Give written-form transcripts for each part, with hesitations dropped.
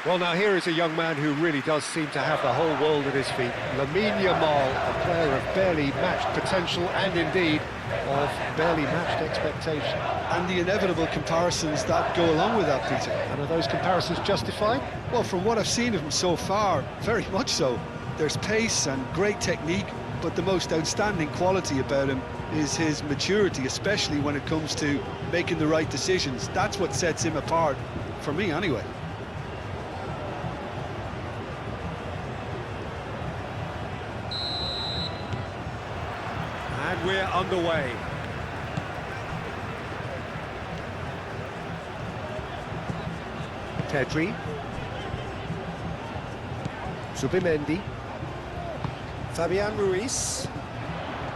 Well, now here is a young man who really does seem to have the whole world at his feet. Lamine Yamal, a player of barely matched potential and indeed of barely matched expectation. And the inevitable comparisons that go along with that, Peter. And are those comparisons justified? Well, from what I've seen of him so far, very much so. There's pace and great technique, but the most outstanding quality about him is his maturity, especially when it comes to making the right decisions. That's what sets him apart, for me anyway. And we're underway. Pedri. Zubimendi. Fabian Ruiz.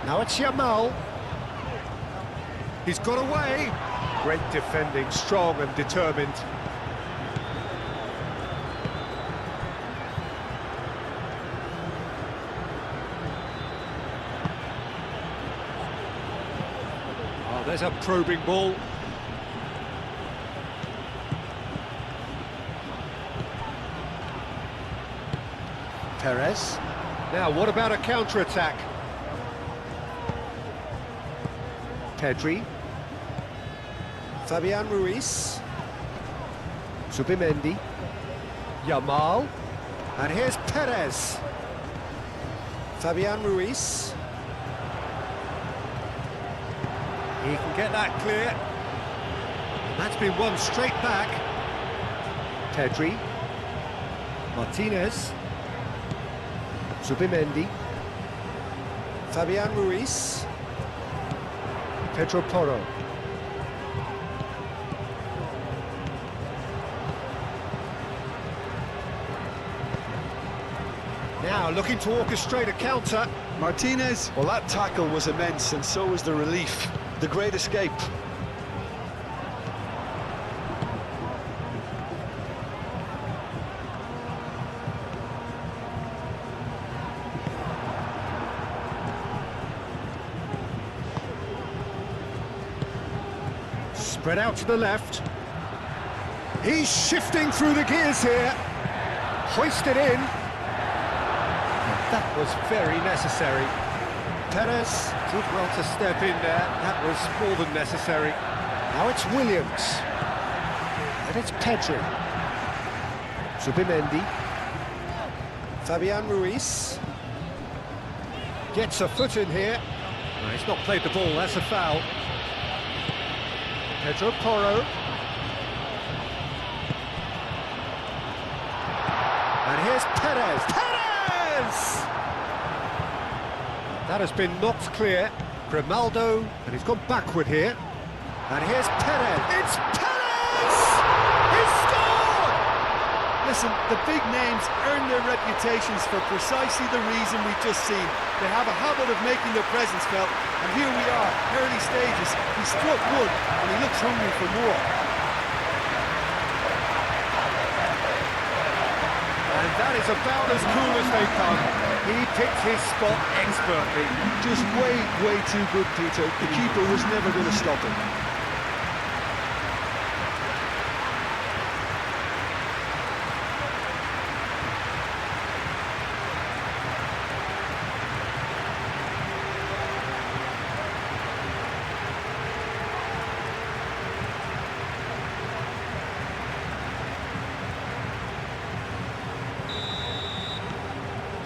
Now it's Yamal. He's got away. Great defending, strong and determined. Oh, there's a probing ball. Perez. Now, what about a counter-attack? Pedri. Fabian Ruiz. Zubimendi. Yamal. And here's Perez. Fabian Ruiz. He can get that clear. And that's been won straight back. Pedri. Martinez. Zubimendi. Fabian Ruiz. Pedro Porro. Now looking to orchestrate a counter. Martinez, well, that tackle was immense, and so was the relief. The great escape. Spread out to the left. He's shifting through the gears here. Hoisted in. That was very necessary. Perez did well to step in there. That was more than necessary. Now it's Williams. And it's Pedri. Zubimendi. Fabian Ruiz. Gets a foot in here. No, he's not played the ball, that's a foul. Pedro Porro. And here's Perez. Perez! That has been knocked clear. Grimaldo, and he's gone backward here. And here's Perez. It's Perez! He's scored! Listen, the big names earn their reputations for precisely the reason we've just seen. They have a habit of making their presence felt, and here we are, early stages. He struck one, and he looks hungry for more. And that is about as cool as they come. He picked his spot expertly. Just way too good, Peter. The keeper was never going to stop him.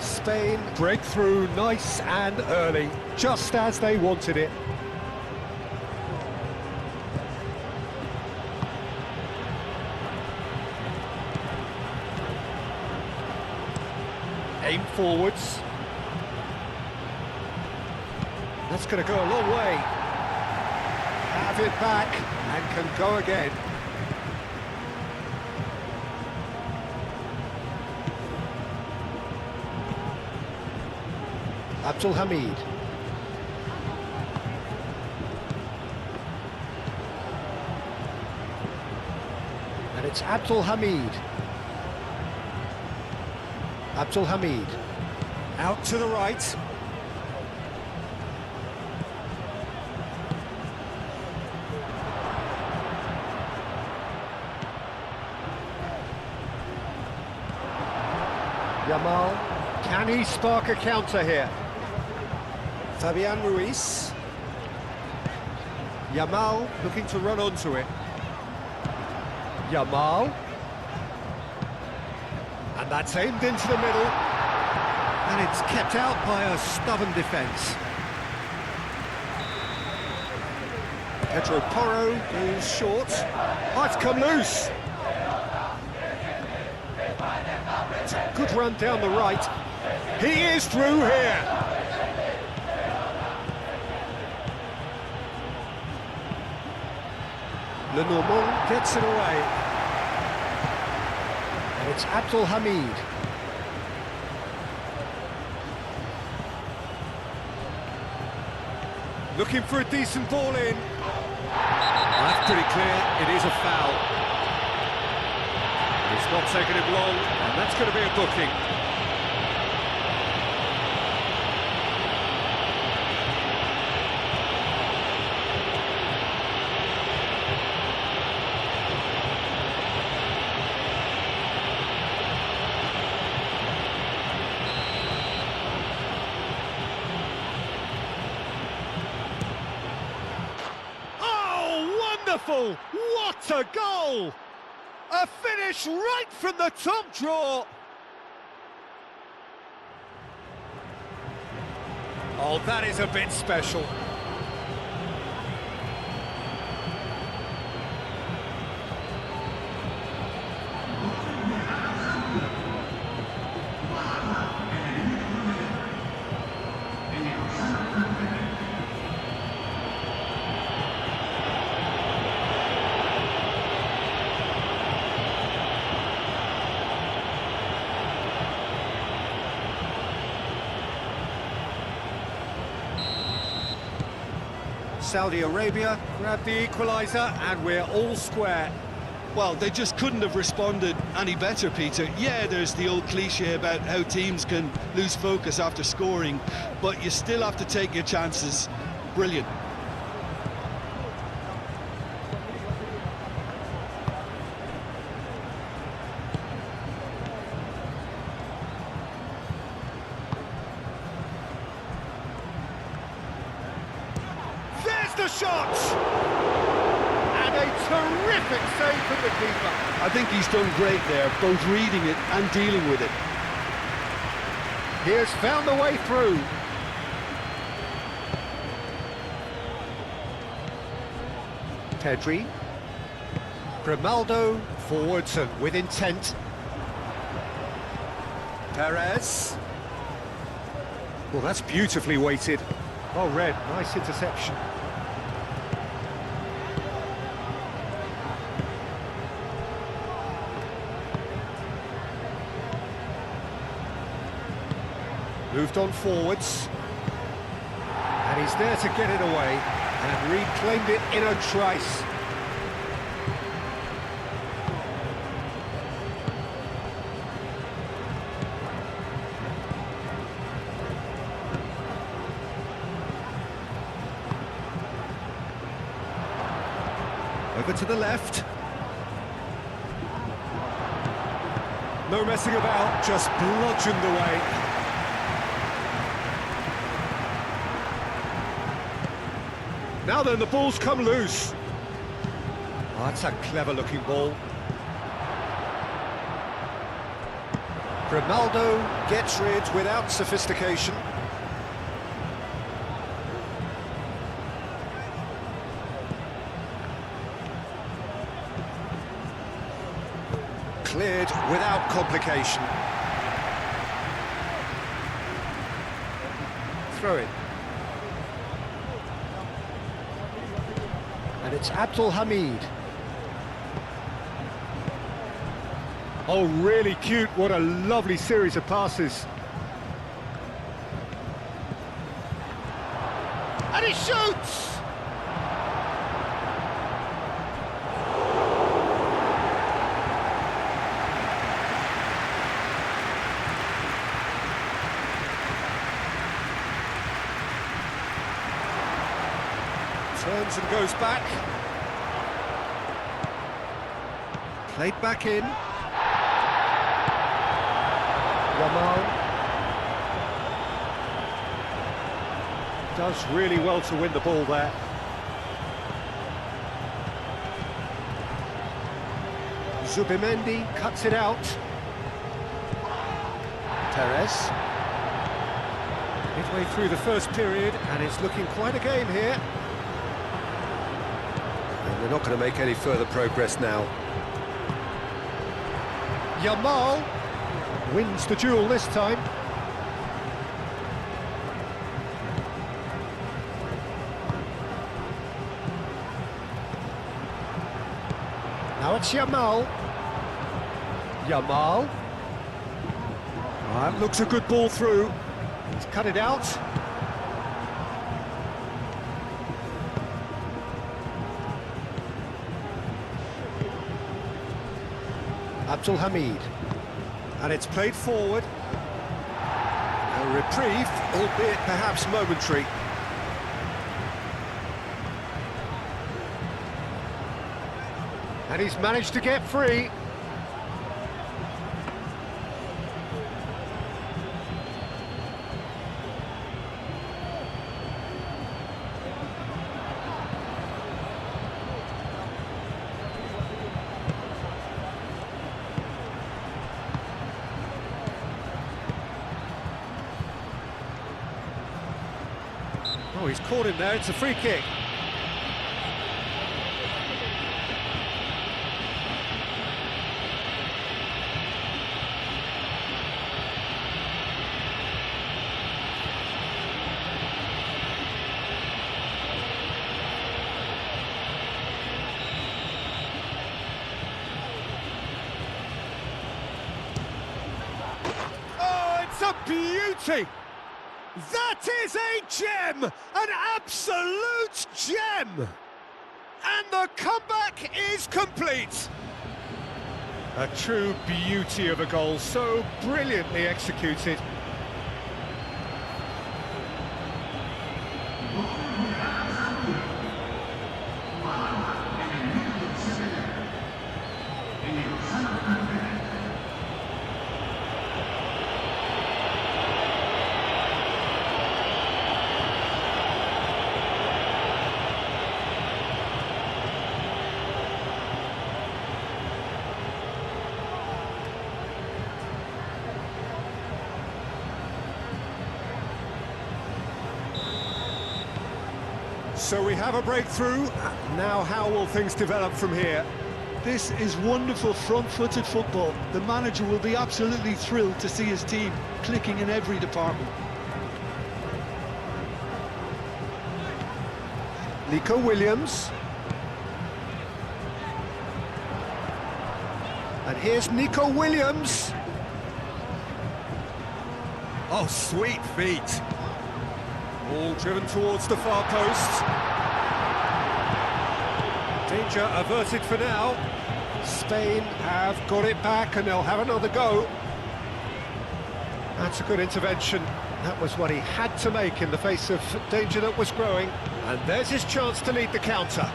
Spain break through nice and early, just as they wanted it. Aim forwards. That's going to go a long way. Have it back and can go again. Abdul Hamid. And it's Abdul Hamid. Abdul Hamid. Out to the right. Yamal, can he spark a counter here? Fabian Ruiz. Yamal looking to run onto it. Yamal. And that's aimed into the middle. And it's kept out by a stubborn defence. Pedro Porro is short. Oh, it's come loose. It's a good run down the right. He is through here. Lenormand gets it away. And it's Abdul Hamid. Looking for a decent ball in. That's pretty clear, it is a foul. It's not taking him long, and that's going to be a booking. Wonderful! What a goal! A finish right from the top draw! Oh, that is a bit special. Saudi Arabia grabbed the equaliser and we're all square. Well, they just couldn't have responded any better, Peter. Yeah, there's the old cliche about how teams can lose focus after scoring, but you still have to take your chances. Brilliant. The shot! And a terrific save from the keeper. I think he's done great there, both reading it and dealing with it. He has found the way through. Pedri. Grimaldo forwards and with intent. Perez. Well, that's beautifully weighted. Oh, Red, nice interception. Moved on forwards, and he's there to get it away, and reclaimed it in a trice. Over to the left. No messing about, just bludgeoned away. Now then, the ball's come loose. Oh, that's a clever-looking ball. Grimaldo gets rid without sophistication. Cleared without complication. Throw it. And it's Abdul Hamid. Oh, really cute. What a lovely series of passes. And he shoots! Turns and goes back. Played back in. Yamal does really well to win the ball there. Zubimendi cuts it out. Perez. Midway through the first period, and it's looking quite a game here. And they're not going to make any further progress now. Yamal wins the duel this time. Now it's Yamal. Yamal. That looks a good ball through. He's cut it out. Abdul Hamid. And it's played forward. A reprieve, albeit perhaps momentary. And he's managed to get free. Oh, he's caught him there, it's a free kick. Oh, it's a beauty! That is a gem! An absolute gem! And the comeback is complete! A true beauty of a goal, so brilliantly executed. So we have a breakthrough. Now how will things develop from here? This is wonderful front-footed football. The manager will be absolutely thrilled to see his team clicking in every department. Nico Williams. And here's Nico Williams. Oh, sweet feet. Ball driven towards the far post. Danger averted for now. Spain have got it back and they'll have another go. That's a good intervention. That was what he had to make in the face of danger that was growing. And there's his chance to lead the counter.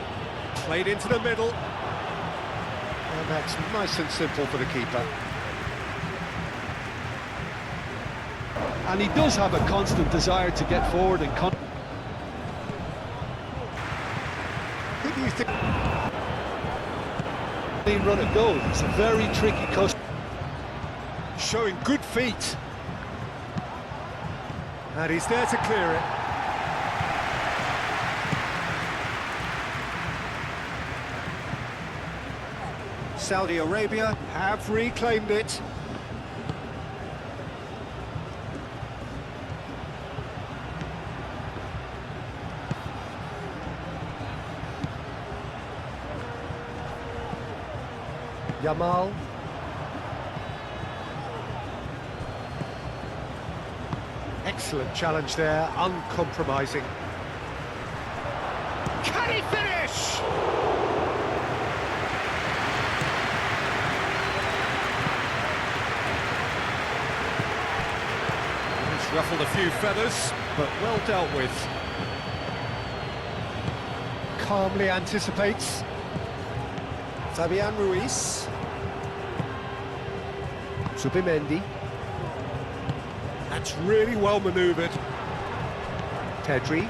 Played into the middle. And that's nice and simple for the keeper. And he does have a constant desire to get forward and Who do you think? clean run and goal. It's a very tricky customer. Showing good feet. And he's there to clear it. Saudi Arabia have reclaimed it. Yamal. Excellent challenge there, uncompromising. Can he finish? He's ruffled a few feathers, but well dealt with. Calmly anticipates. Fabian Ruiz. Zubimendi. That's really well manoeuvred. Pedri.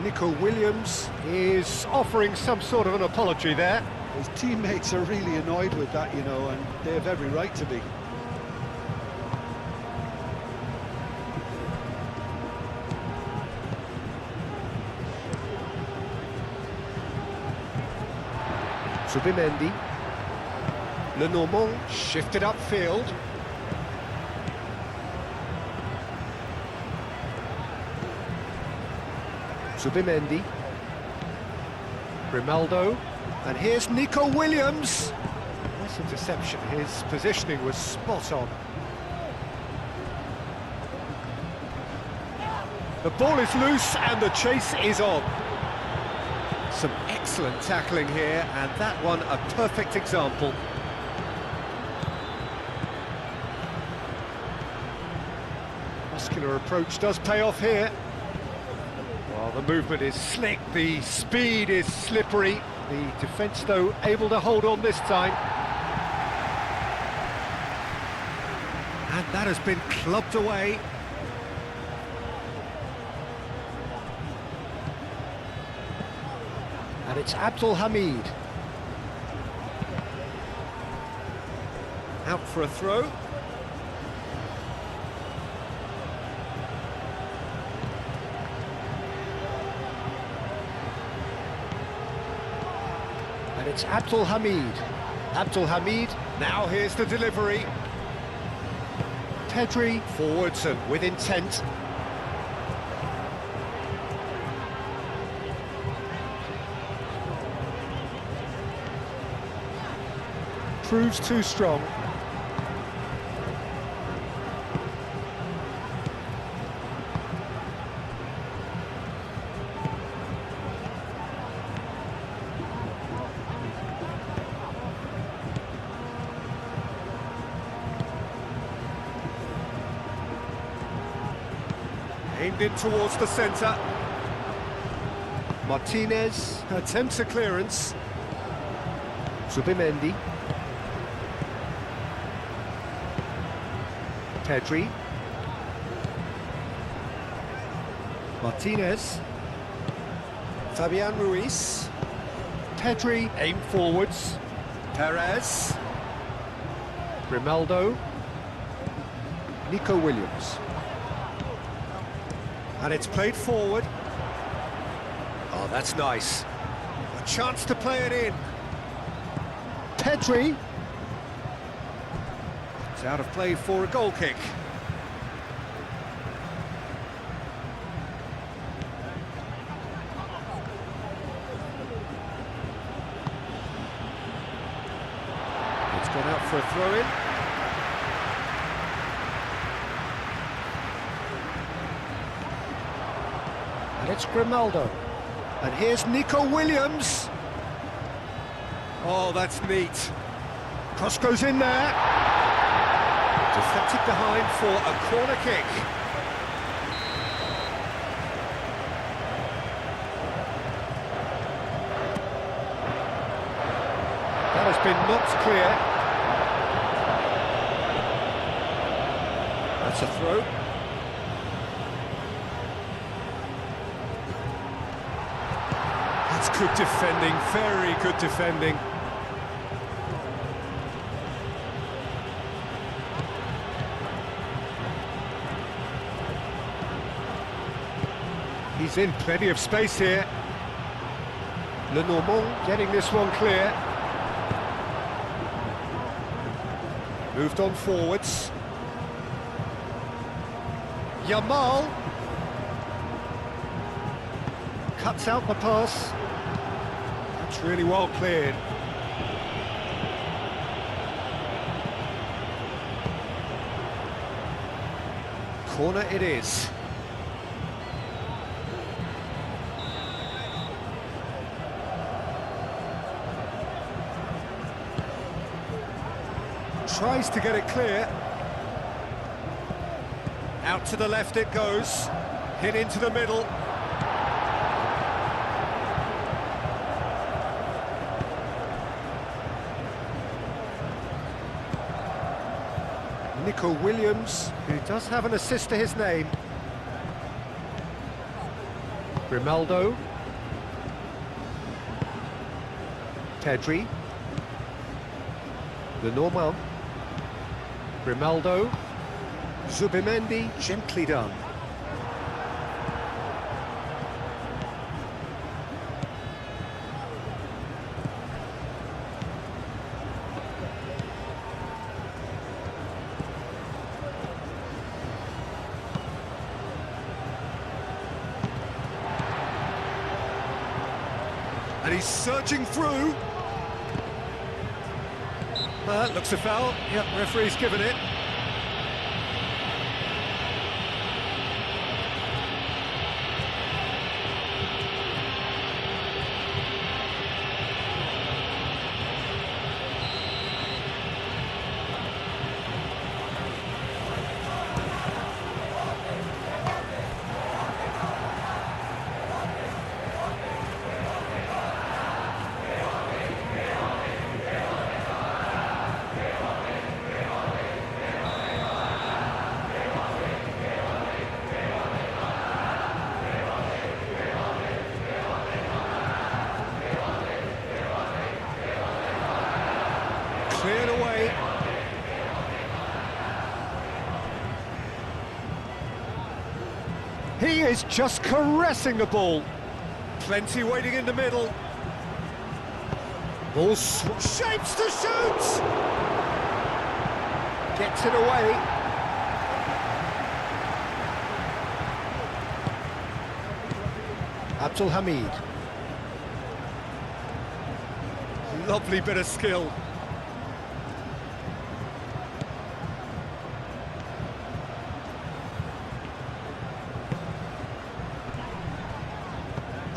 Nico Williams is offering some sort of an apology there. His teammates are really annoyed with that, you know, and they have every right to be. Zubimendi. Lenormand shifted upfield. Zubimendi. Grimaldo. And here's Nico Williams. Nice interception. His positioning was spot on. The ball is loose and the chase is on. Some excellent tackling here, and that one a perfect example. Muscular approach does pay off here. Well, the movement is slick, the speed is slippery. The defence, though, able to hold on this time. And that has been clubbed away. And it's Abdul Hamid. Out for a throw. And it's Abdul Hamid. Abdul Hamid, now here's the delivery. Pedri forwards and with intent. Proves too strong. Aimed in towards the centre. Martinez attempts a clearance. Zubimendi. Pedri. Martinez. Fabian Ruiz. Pedri, aim forwards. Perez. Grimaldo. Nico Williams. And it's played forward. Oh, that's nice. A chance to play it in. Pedri. It's out of play for a goal kick. It's gone out for a throw-in. And it's Grimaldo. And here's Nico Williams. Oh, that's neat. Cross goes in there. Deflected behind for a corner kick. That has been knocked clear. That's a throw. That's good defending, very good defending. He's in plenty of space here. Lenormand getting this one clear. Moved on forwards. Yamal cuts out the pass. That's really well cleared. Corner it is. Tries to get it clear. Out to the left it goes. Hit into the middle. Nico Williams, who does have an assist to his name. Grimaldo. Pedri. Lenormand. Grimaldo. Zubimendi, gently done. And he's surging through. Looks a foul. Yep, referee's given it. Cleared away. He is just caressing the ball. Plenty waiting in the middle. Ball shapes to shoot! Gets it away. Abdul Hamid. Lovely bit of skill.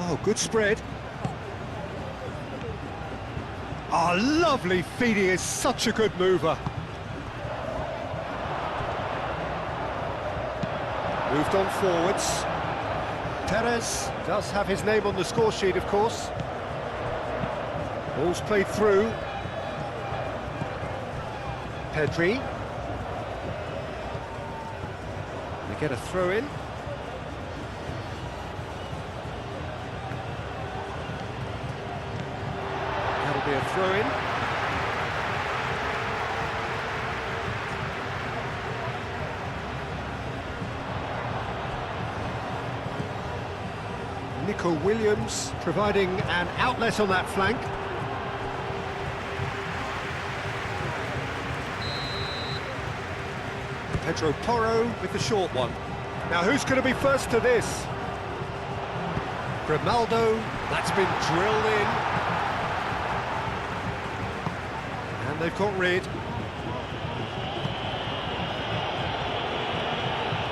Oh, good spread. Oh, lovely feed. He is such a good mover. Moved on forwards. Perez does have his name on the score sheet, of course. Ball's played through. Pedri. They get a throw in. That'll be a throw in. Nico Williams providing an outlet on that flank. Pedro Porro with the short one. Now who's going to be first to this? Grimaldo, that's been drilled in. And they've got rid.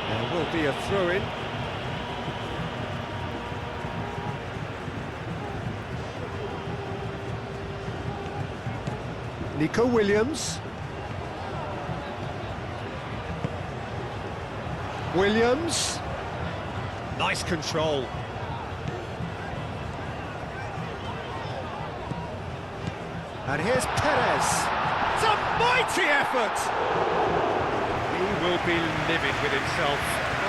There will be a throw-in. Nico Williams. Williams. Nice control. And here's Perez. It's a mighty effort! He will be livid with himself.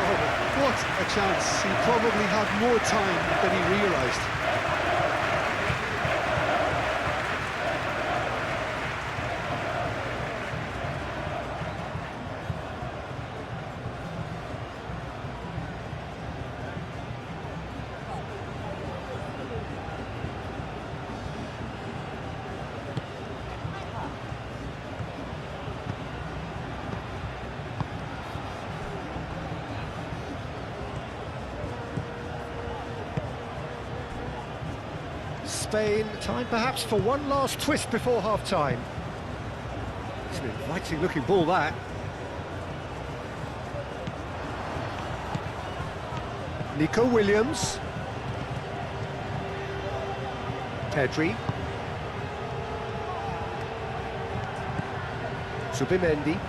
Oh, what a chance. He probably had more time than he realised. Spain, time perhaps for one last twist before half-time. It's an inviting looking ball, that. Nico Williams. Pedri. Zubimendi.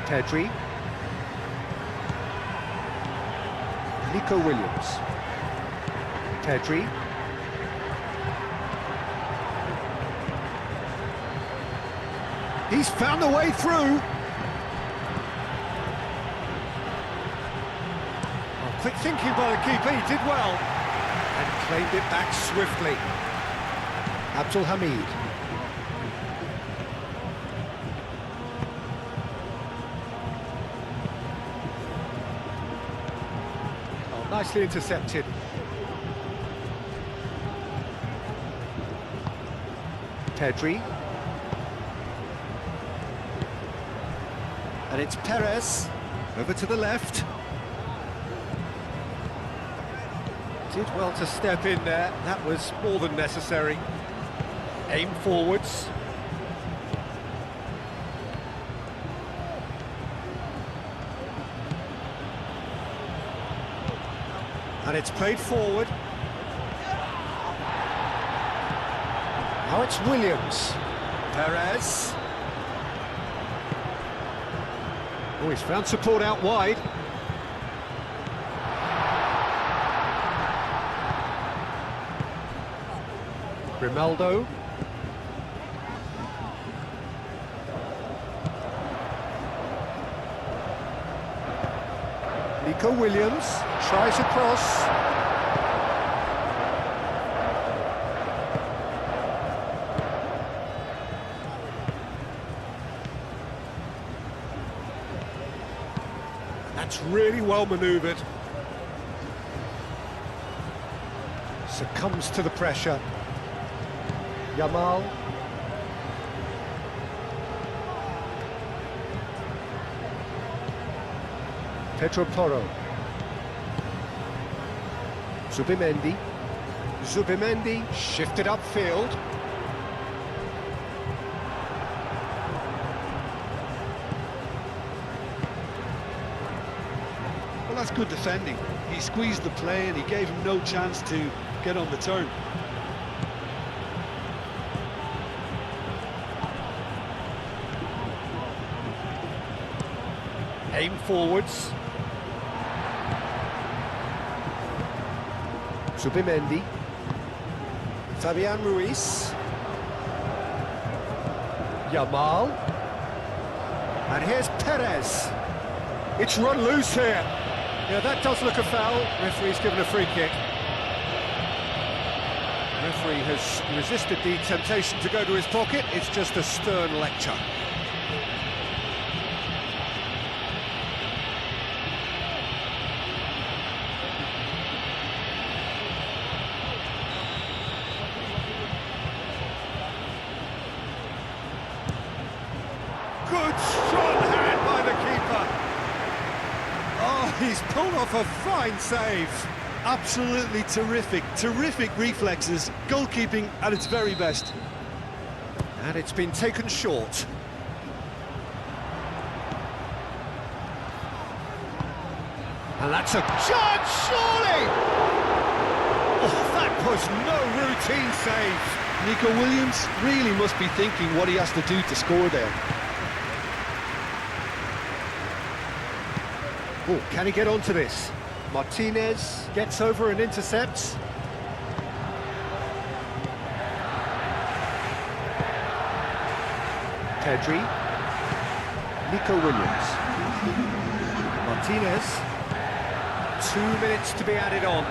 Pedri. Nico Williams. Pedri. He's found a way through. Quick thinking by the keeper, he did well. And claimed it back swiftly. Abdul Hamid. Oh, nicely intercepted. Pedri. And it's Perez. Over to the left. Did well to step in there. That was more than necessary. Aim forwards. And it's played forward. Now it's Williams. Perez. Oh, he's found support out wide. Grimaldo. Nico Williams tries across. That's really well manoeuvred. Succumbs to the pressure. Yamal. Pedro Porro. Zubimendi. Zubimendi shifted upfield. Well, that's good defending. He squeezed the play and he gave him no chance to get on the turn. Aim forwards. Zubimendi. Fabian Ruiz. Yamal. And here's Perez. It's run loose here. Yeah, that does look a foul. Referee's given a free kick. Referee has resisted the temptation to go to his pocket. It's just a stern lecture. Good strong hand by the keeper. Oh, he's pulled off a fine save. Absolutely terrific, terrific reflexes, goalkeeping at its very best. And it's been taken short. And that's a charge, surely! Oh, that was no routine save. Nico Williams really must be thinking what he has to do to score there. Oh, can he get onto this? Martinez gets over and intercepts. Pedri. Nico Williams. Martinez. 2 minutes to be added on.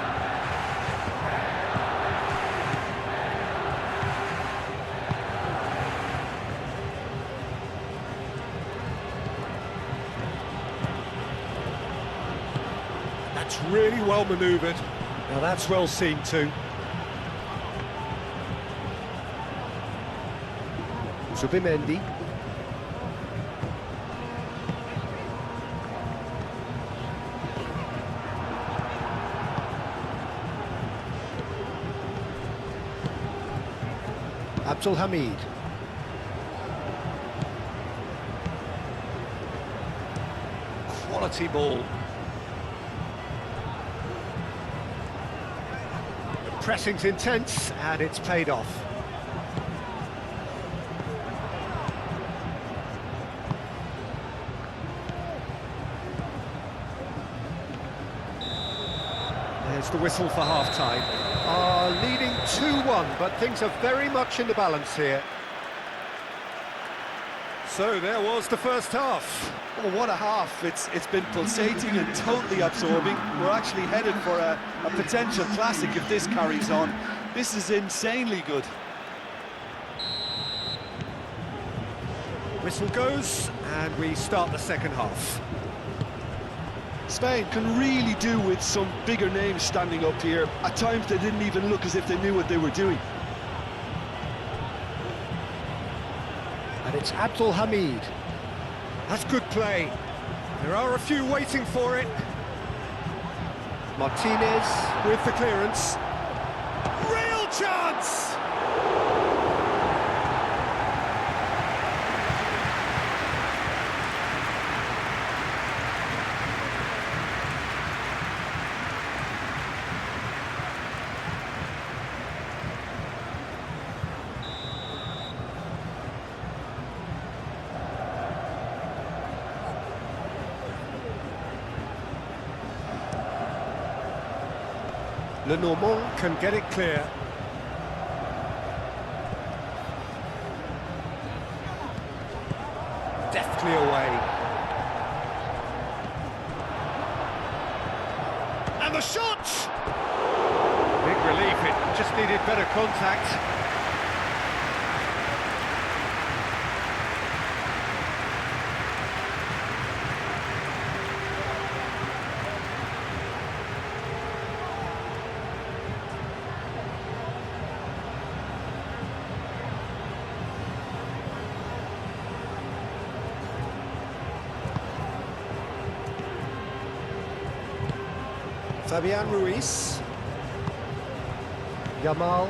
That's really well manoeuvred. Now that's well seen too. Zubimendi. Abdul Hamid. Quality ball. The pressing's intense and it's paid off. There's the whistle for half-time. Leading 2-1, but things are very much in the balance here. So there was the first half. Oh, what a half. It's been pulsating and totally absorbing. We're actually headed for a potential classic if this carries on. This is insanely good. Whistle goes, and we start the second half. Spain can really do with some bigger names standing up here. At times they didn't even look as if they knew what they were doing. And it's Abdul Hamid. That's good play. There are a few waiting for it. Martinez with the clearance. Real chance! Lenormand can get it clear. Deftly away. And the shot! Big relief, it just needed better contact. Fabian Ruiz. Yamal.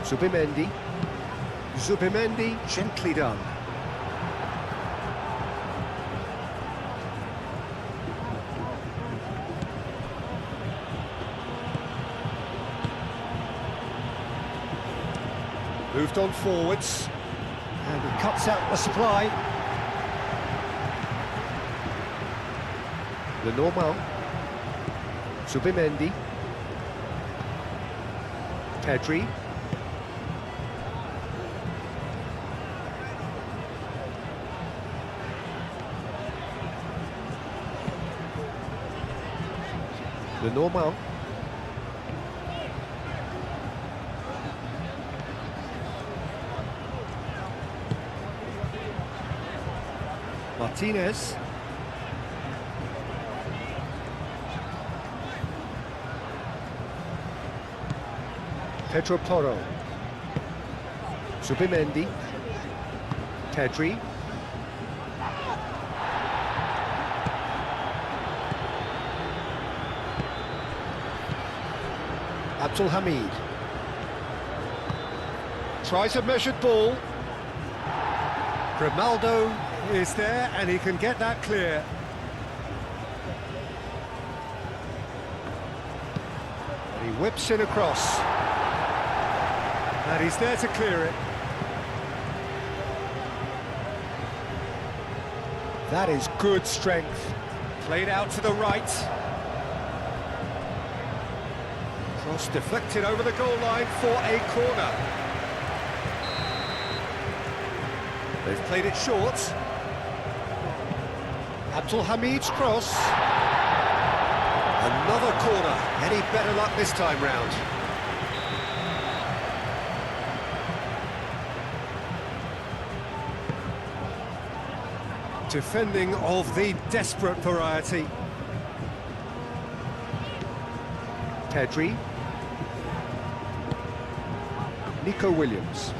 Zubimendi. Zubimendi, gently done. Moved on forwards. And he cuts out the supply. Lenormand, Zubimendi, Pedri, Lenormand, Martinez. Pedro Porro, Zubimendi, Pedri, Abdul Hamid, tries a measured ball. Grimaldo is there and he can get that clear. And he whips it across. And he's there to clear it. That is good strength. Played out to the right. Cross deflected over the goal line for a corner. They've played it short. Abdul Hamid's cross. Another corner. Any better luck this time round? Defending of the desperate variety. Pedri. Nico Williams.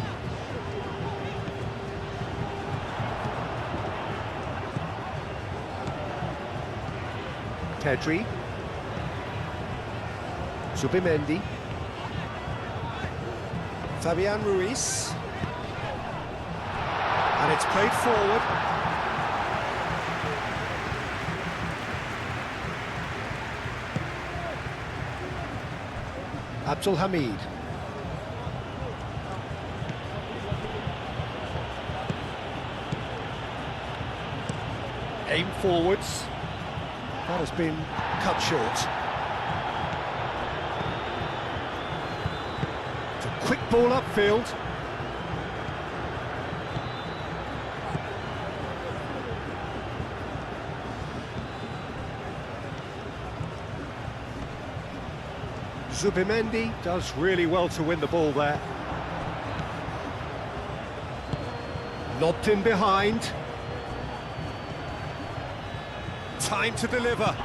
Pedri. Zubimendi. Fabian Ruiz. And it's played forward. Abdul Hamid. Aim forwards. That has been cut short. It's a quick ball upfield. Zubimendi does really well to win the ball there. Lobbed in behind. Time to deliver.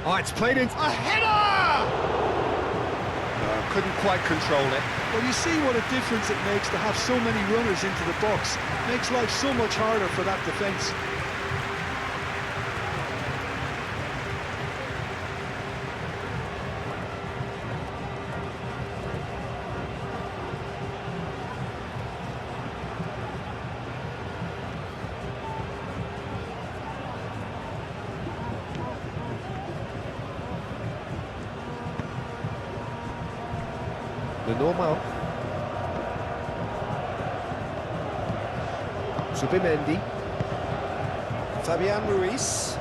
Oh, it's played in. A header! No, couldn't quite control it. Well, you see what a difference it makes to have so many runners into the box. Makes life so much harder for that defence. The normal. Zubimendi. Fabian Ruiz.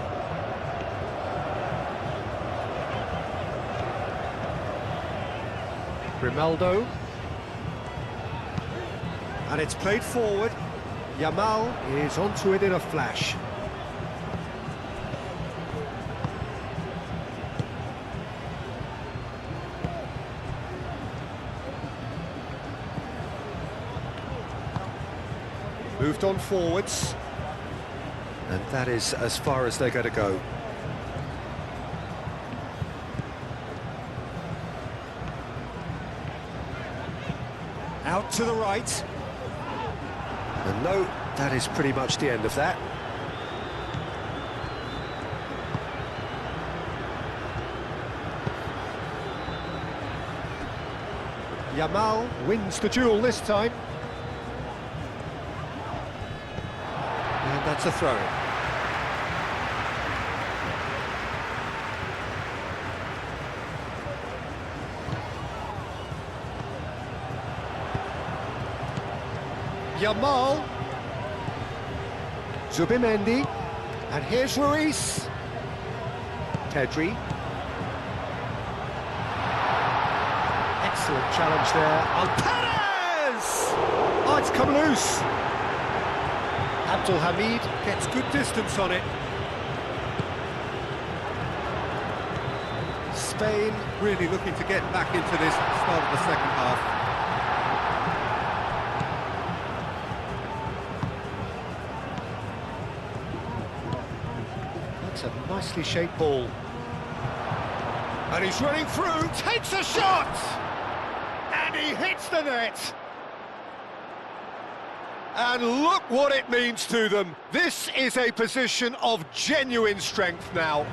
Grimaldo. And it's played forward. Yamal is onto it in a flash. Moved on forwards, and that is as far as they're going to go. Out to the right. And no, that is pretty much the end of that. Yamal wins the duel this time. And that's a throw-in. Yamal. Zubimendi. And here's Ruiz. Pedri. Excellent challenge there. On Perez! Oh, it's come loose. Abdul Hamid gets good distance on it. Spain really looking to get back into this at the start of the second half. That's a nicely shaped ball. And he's running through, takes a shot! And he hits the net! And look what it means to them. This is a position of genuine strength now.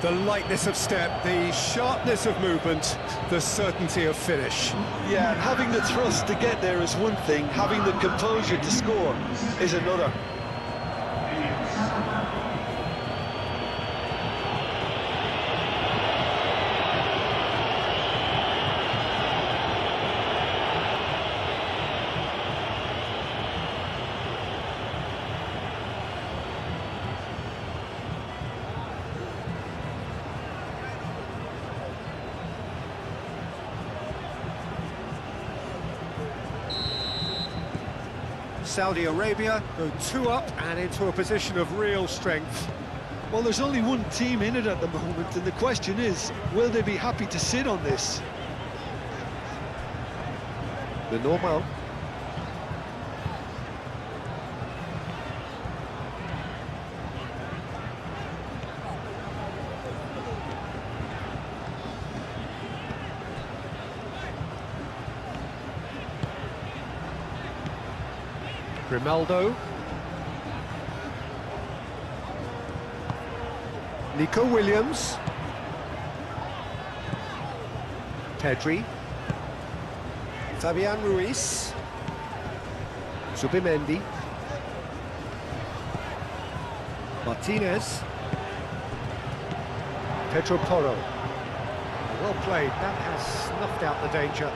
The lightness of step, the sharpness of movement, the certainty of finish. Yeah, and having the thrust to get there is one thing, having the composure to score is another. Saudi Arabia go 2 up and into a position of real strength. Well, there's only one team in it at the moment, and the question is, will they be happy to sit on this? The normal. Grimaldo. Nico Williams. Pedri. Fabian Ruiz. Zubimendi. Martinez. Pedro Porro. Well played, that has snuffed out the danger.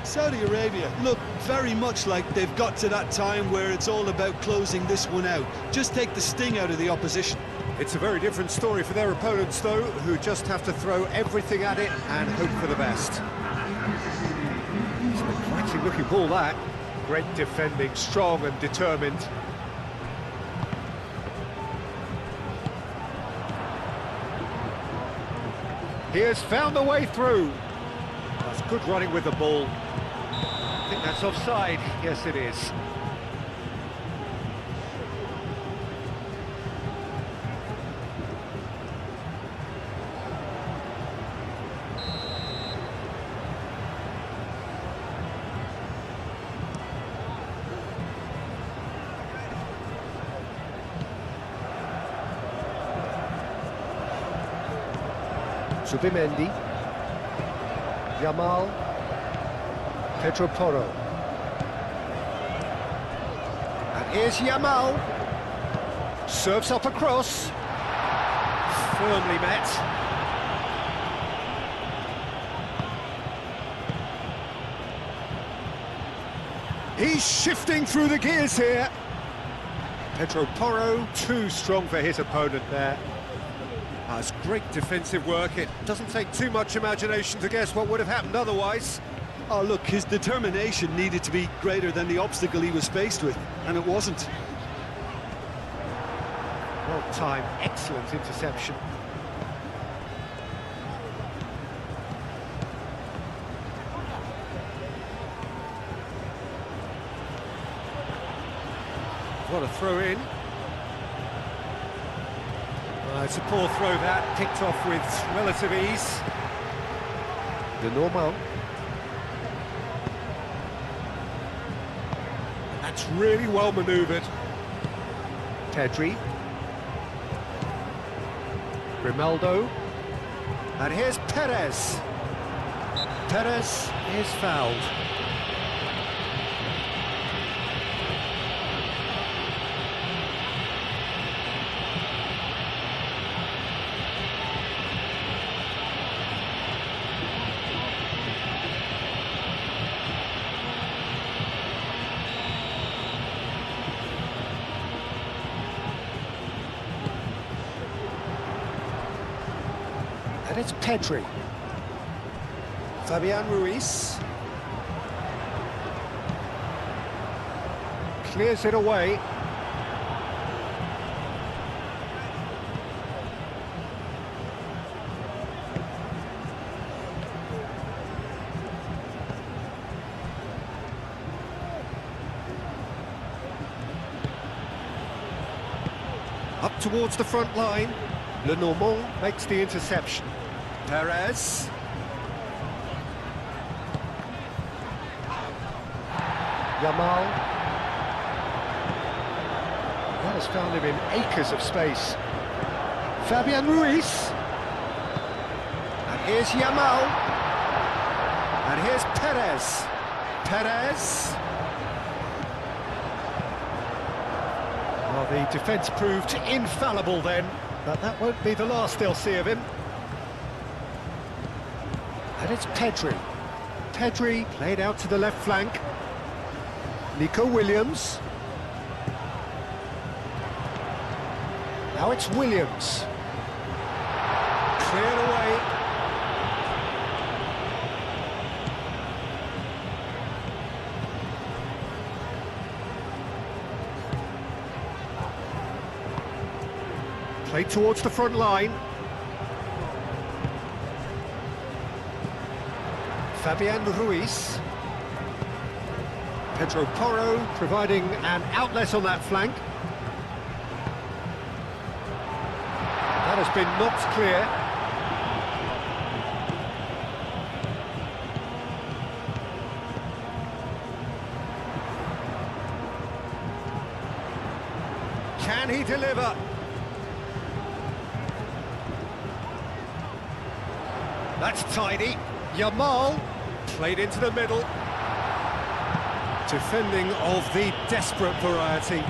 Saudi Arabia look very much like they've got to that time where it's all about closing this one out. Just take the sting out of the opposition. It's a very different story for their opponents, though, who just have to throw everything at it and hope for the best. It's an exciting looking ball, that. Great defending, strong and determined. He has found a way through. That's good running with the ball. I think that's offside. Yes, it is. Subimendi, Yamal, Pedro Porro. And here's Yamal. Serves up across. Firmly met. He's shifting through the gears here. Pedro Porro, too strong for his opponent there. That's great defensive work. It doesn't take too much imagination to guess what would have happened otherwise. Oh, look, his determination needed to be greater than the obstacle he was faced with, and it wasn't. Well timed, excellent interception. What a throw in. It's a poor throw that, picked off with relative ease. De Normal. That's really well manoeuvred. Pedri. Grimaldo. And here's Perez. Perez is fouled. And it's Pedri. Fabian Ruiz. Clears it away. Up towards the front line. Lenormand makes the interception. Perez. Yamal. That has found him in acres of space. Fabian Ruiz. And here's Yamal. And here's Perez. Perez. Well, the defence proved infallible then, but that won't be the last they'll see of him. And it's Pedri. Pedri played out to the left flank. Nico Williams. Now it's Williams. Cleared away. Played towards the front line. Fabian Ruiz. Pedro Porro providing an outlet on that flank. That has been knocked clear. Can he deliver? That's tidy. Yamal played into the middle. Defending of the desperate variety.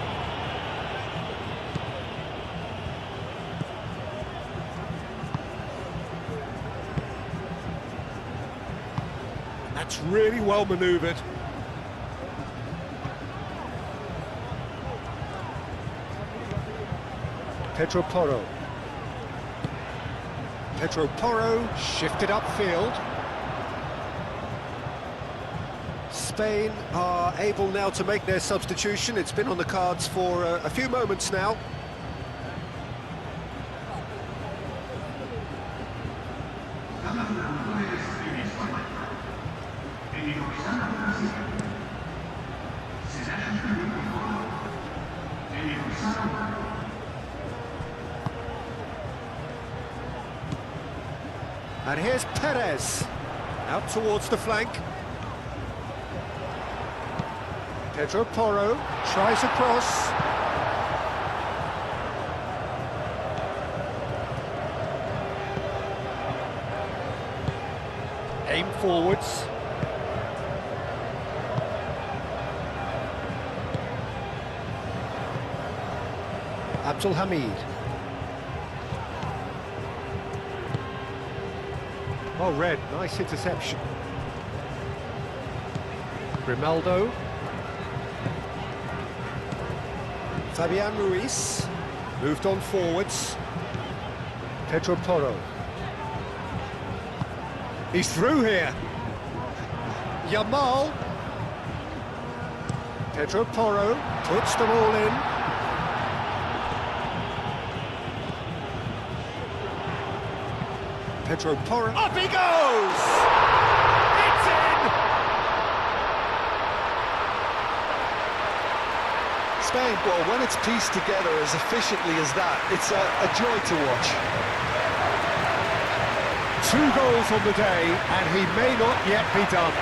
That's really well manoeuvred. Pedro Porro. Pedro Porro shifted upfield. Spain are able now to make their substitution. It's been on the cards for a few moments now. And here's Perez, out towards the flank. Pedro Porro tries a cross. Aim forwards. Abdul Hamid. Oh, Red, nice interception. Grimaldo. Fabian Ruiz moved on forwards. Pedro Porro. He's through here. Yamal. Pedro Porro puts them all in. Pedro Porro. Up he goes! It's in! Spain, well, when it's pieced together as efficiently as that, it's a joy to watch. 2 goals on the day, and he may not yet be done.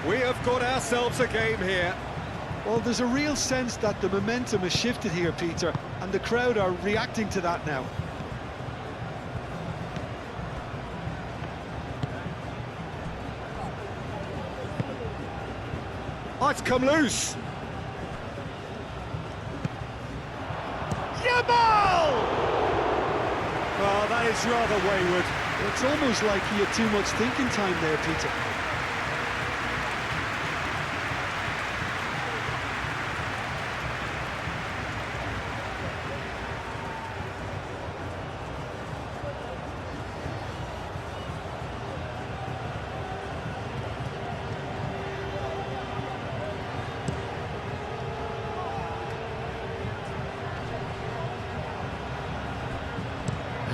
We have got ourselves a game here. Well, there's a real sense that the momentum has shifted here, Peter, and the crowd are reacting to that now. Oh, it's come loose. Yamal! Well, that is rather wayward. It's almost like he had too much thinking time there, Peter.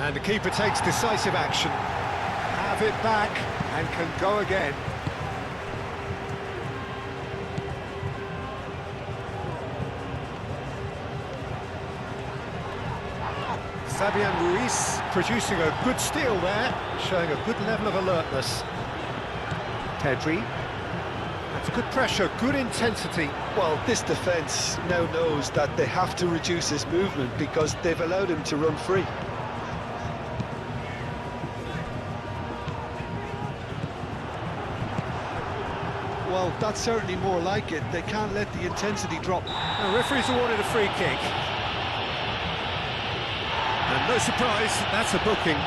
And the keeper takes decisive action. Have it back and can go again. Fabian Ruiz producing a good steal there, showing a good level of alertness. Pedri. That's good pressure, good intensity. Well, this defence now knows that they have to reduce his movement because they've allowed him to run free. Well, that's certainly more like it. They can't let the intensity drop. The referee's awarded a free kick. And no surprise, that's a booking.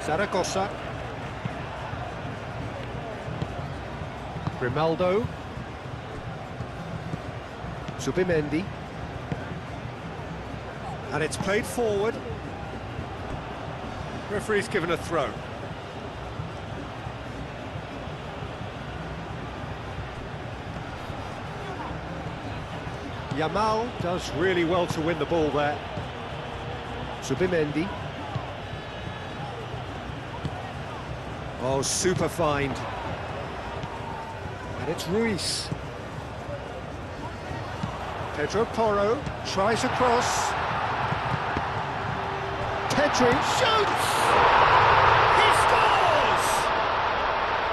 Zaragoza. Grimaldo. Zubimendi. And it's played forward. Referee's given a throw. Yamal does really well to win the ball there. Zubimendi. Oh, super find. And it's Ruiz. Pedro Porro tries a cross. Pedri shoots! He scores!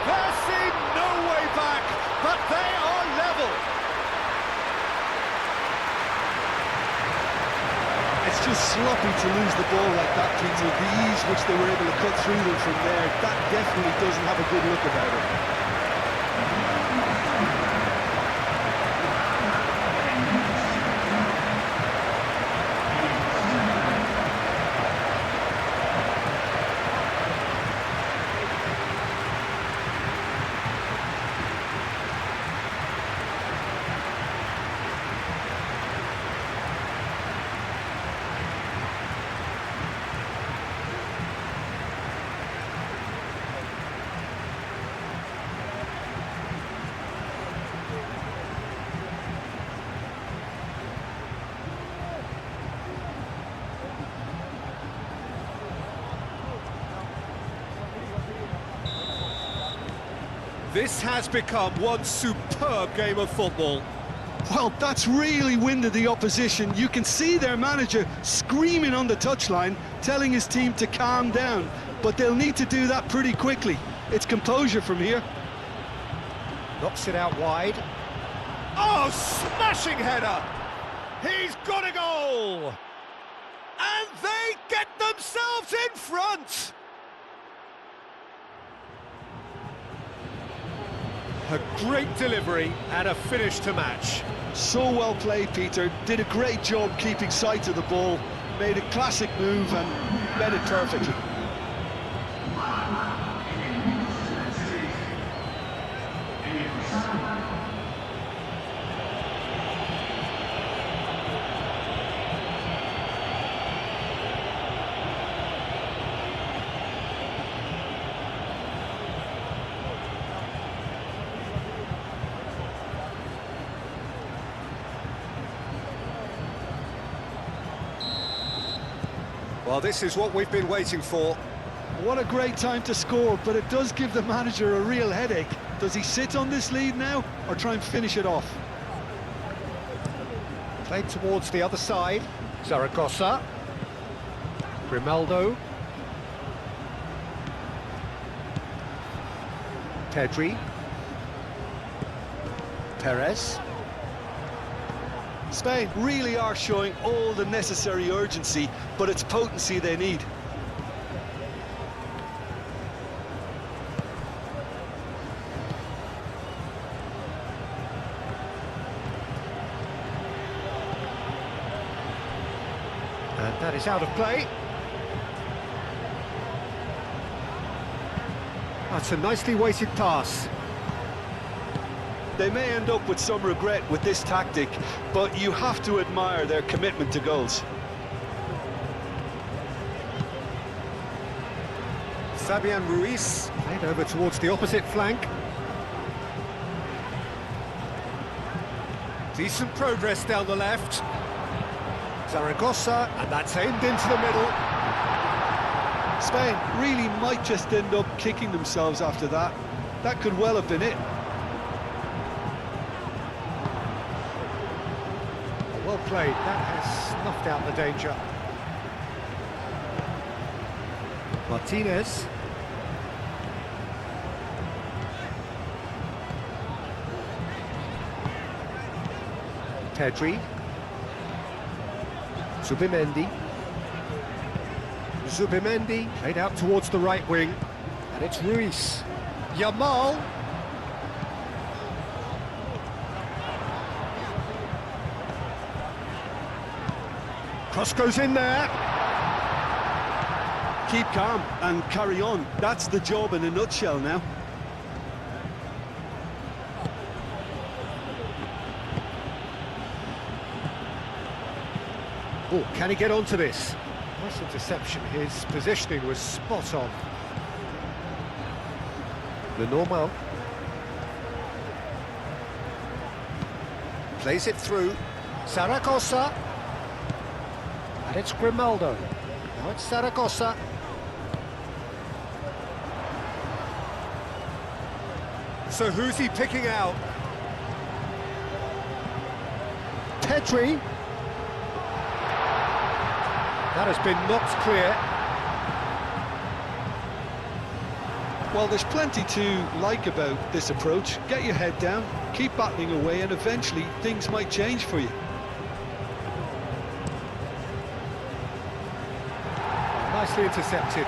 There seemed no way back, but they are level. It's just sloppy to lose the ball like that, Peter. The ease which they were able to cut through them from there, that definitely doesn't have a good look about it. This has become one superb game of football. Well, that's really winded the opposition. You can see their manager screaming on the touchline, telling his team to calm down, but they'll need to do that pretty quickly. It's composure from here. Knocks it out wide. Oh, smashing header! He's got a goal! And they get themselves in front! A great delivery and a finish to match. So well played, Peter. Did a great job keeping sight of the ball, made a classic move and met it perfectly. Well, this is what we've been waiting for. What a great time to score, but it does give the manager a real headache. Does he sit on this lead now, or try and finish it off? Played towards the other side. Zaragoza. Grimaldo. Pedri. Perez. Spain really are showing all the necessary urgency, but it's potency they need. And that is out of play. That's a nicely weighted pass. They may end up with some regret with this tactic, but you have to admire their commitment to goals. Fabian Ruiz played over towards the opposite flank. Decent progress down the left. Zaragoza, and that's aimed into the middle. Spain really might just end up kicking themselves after that. That could well have been it. Well played, that has snuffed out the danger. Martinez. Pedri. Zubimendi. Zubimendi played out towards the right wing, and it's Ruiz. Yamal. Cross goes in there. Keep calm and carry on. That's the job in a nutshell now. Oh, can he get onto this? Nice interception. His positioning was spot on. The normal. Plays it through. Zaragoza. And it's Grimaldo. Now it's Zaragoza. So who's he picking out? Pedri. That has been knocked clear. Well, there's plenty to like about this approach. Get your head down, keep battling away, and eventually things might change for you. Nicely intercepted.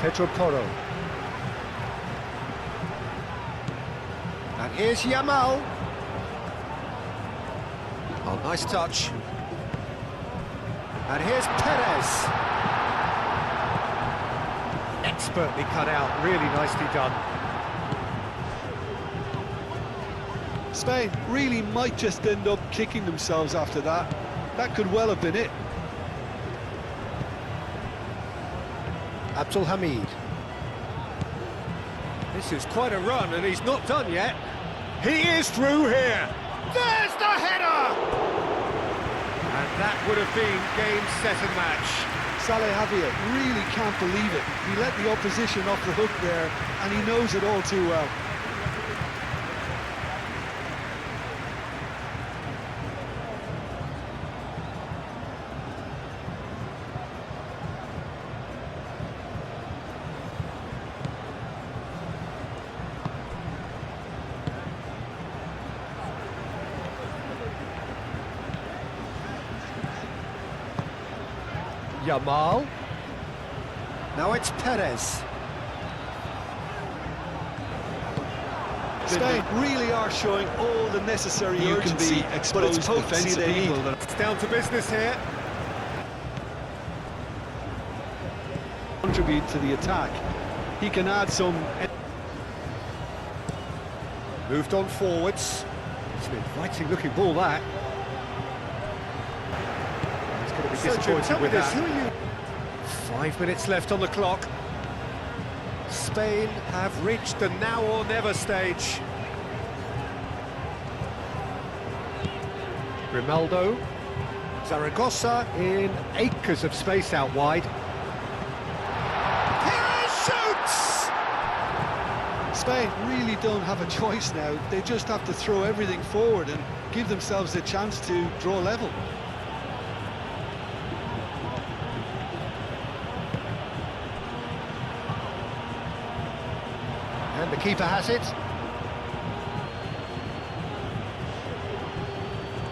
Pedro Porro. And here's Yamal. Oh, nice touch. And here's Perez. Expertly cut out, really nicely done. Spain really might just end up kicking themselves after that. That could well have been it. Abdul Hamid. This is quite a run, and he's not done yet. He is through here. There's the header! And that would have been game, set and match. Saleh Javier really can't believe it. He let the opposition off the hook there, and he knows it all too well. Yamal. Now it's Perez. Spain really are showing all the necessary urgency, but it's potency they need. It's down to business here. Contribute to the attack. He can add some. Moved on forwards. It's an inviting looking ball, that. He's going to be disappointed with that. 5 minutes left on the clock. Spain have reached the now or never stage. Grimaldo. Zaragoza in acres of space out wide. Perez shoots! Spain really don't have a choice now. They just have to throw everything forward and give themselves a chance to draw level. And the keeper has it.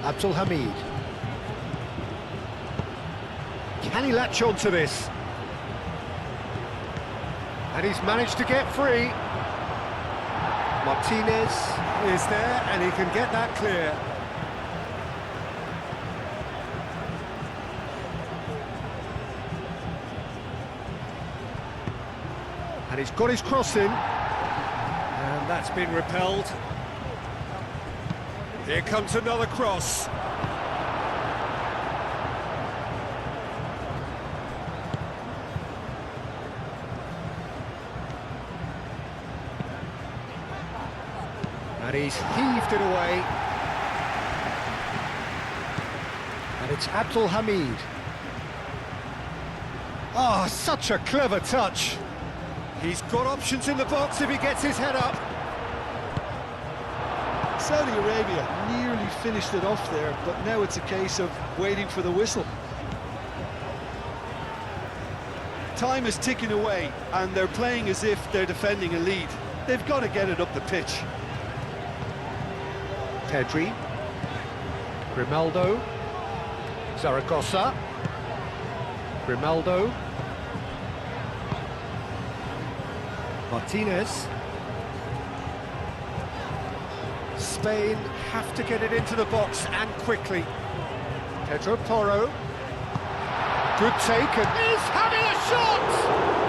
Abdul Hamid. Can he latch on to this? And he's managed to get free. Martinez is there, and he can get that clear. And he's got his cross in. And that's been repelled. Here comes another cross. And he's heaved it away. And it's Abdul Hamid. Oh, such a clever touch. He's got options in the box if he gets his head up. Saudi Arabia nearly finished it off there, but now it's a case of waiting for the whistle. Time is ticking away, and they're playing as if they're defending a lead. They've got to get it up the pitch. Pedri. Grimaldo. Zaragoza. Grimaldo. Martinez. Spain have to get it into the box, and quickly. Pedro Porro. Good take, and he's having a shot!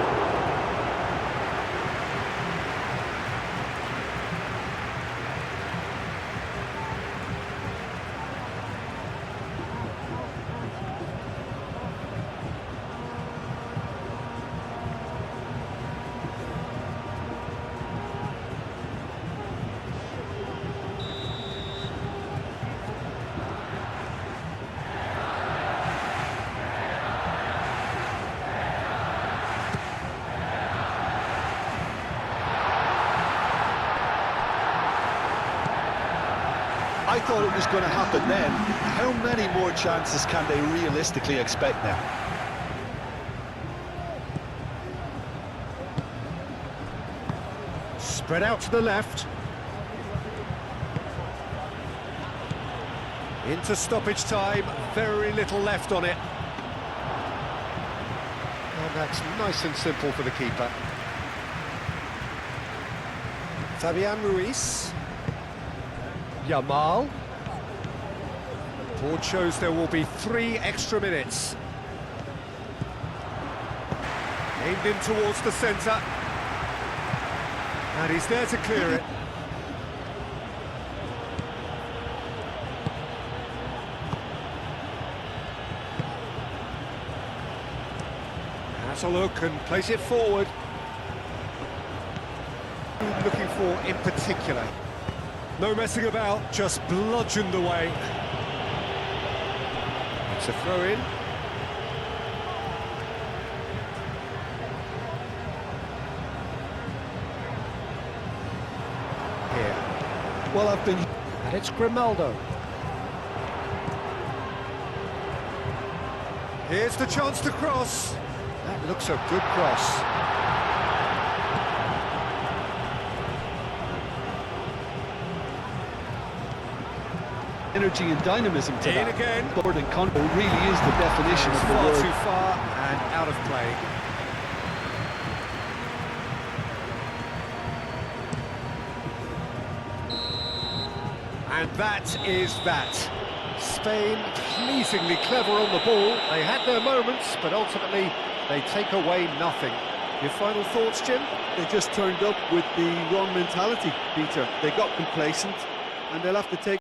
I thought it was going to happen then. How many more chances can they realistically expect now? Spread out to the left. Into stoppage time, very little left on it. And that's nice and simple for the keeper. Fabian Ruiz. Yamal. Board shows there will be 3 extra minutes. Aimed in towards the centre. And he's there to clear it. Has a look and plays it forward. Looking for in particular. No messing about, just bludgeoned away. It's a throw-in. Here. Well, I've been... And it's Grimaldo. Here's the chance to cross. That looks a good cross. Energy and dynamism to In that. again. Forward and control really is the definition of the Far word. too far and out of play. And that is that. Spain pleasingly clever on the ball. They had their moments, but ultimately they take away nothing. Your final thoughts, Jim? They just turned up with the wrong mentality, Peter. They got complacent, and they'll have to take